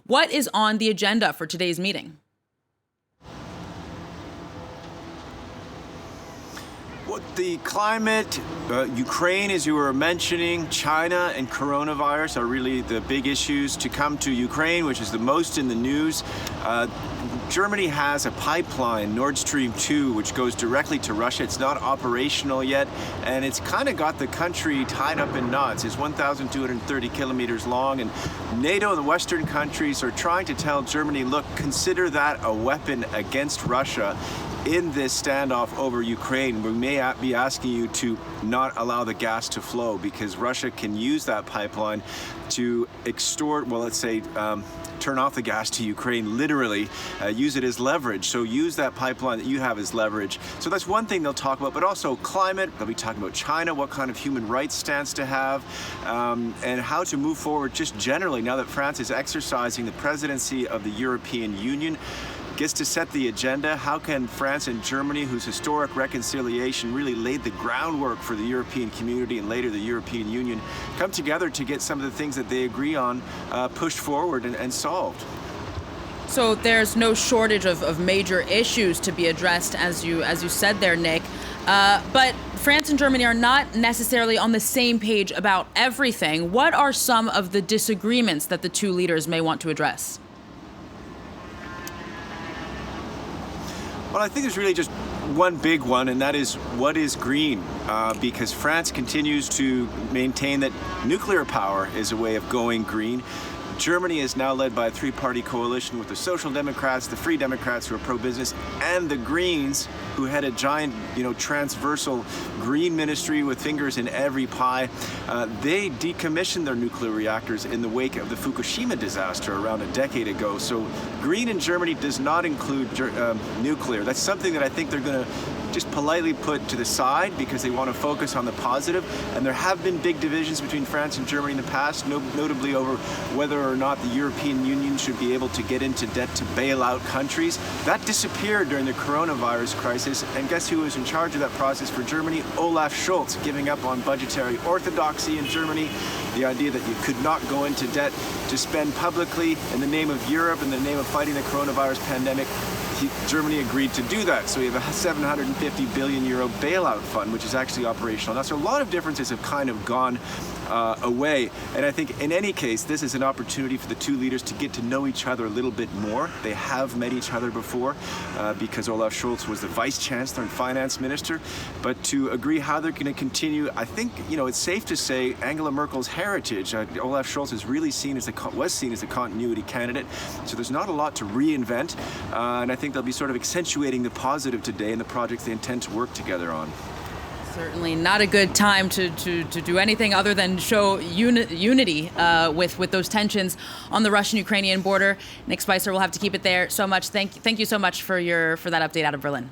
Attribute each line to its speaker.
Speaker 1: What is on the agenda for today's meeting?
Speaker 2: Well, the climate, Ukraine, as you were mentioning, China and coronavirus are really the big issues. To come to Ukraine, which is the most in the news, Germany has a pipeline, Nord Stream 2, which goes directly to Russia. It's not operational yet, and it's kind of got the country tied up in knots. It's 1,230 kilometers long, and NATO and the Western countries are trying to tell Germany, look, consider that a weapon against Russia. In this standoff over Ukraine, we may be asking you to not allow the gas to flow because Russia can use that pipeline to extort, well, let's say, turn off the gas to Ukraine, literally, use it as leverage. So use that pipeline that you have as leverage. So that's one thing they'll talk about, but also climate. They'll be talking about China, what kind of human rights stance to have, and how to move forward just generally now that France is exercising the presidency of the European Union. Gets to set the agenda. How can France and Germany, whose historic reconciliation really laid the groundwork for the European community and later the European Union, come together to get some of the things that they agree on pushed forward and solved?
Speaker 1: So there's no shortage of major issues to be addressed, as you said there, Nick. But France and Germany are not necessarily on the same page about everything. What are some of the disagreements that the two leaders may want to address?
Speaker 2: Well, I think there's really just one big one, and that is what is green? Because France continues to maintain that nuclear power is a way of going green. Germany is now led by a three-party coalition with the Social Democrats, the Free Democrats who are pro-business, and the Greens who had a giant, transversal green ministry with fingers in every pie. They decommissioned their nuclear reactors in the wake of the Fukushima disaster around a decade ago. So green in Germany does not include nuclear. That's something that I think they're going to just politely put to the side because they want to focus on the positive. And there have been big divisions between France and Germany in the past, notably over whether or not the European Union should be able to get into debt to bail out countries. That disappeared during the coronavirus crisis. And guess who was in charge of that process for Germany? Olaf Scholz, giving up on budgetary orthodoxy in Germany, the idea that you could not go into debt to spend publicly in the name of Europe, in the name of fighting the coronavirus pandemic. Germany agreed to do that. So we have a 750 billion euro bailout fund, which is actually operational now. So a lot of differences have kind of gone away. And I think in any case, this is an opportunity for the two leaders to get to know each other a little bit more. They have met each other before because Olaf Scholz was the vice chancellor and finance minister. But to agree how they're going to continue, I think, it's safe to say Angela Merkel's heritage. Olaf Scholz is really was seen as a continuity candidate. So there's not a lot to reinvent. And I think they'll be sort of accentuating the positive today in the projects they intend to work together on.
Speaker 1: Certainly not a good time to do anything other than show unity with those tensions on the Russian-Ukrainian border. Nick Spicer will have to keep it there so much. Thank you so much for that update out of Berlin.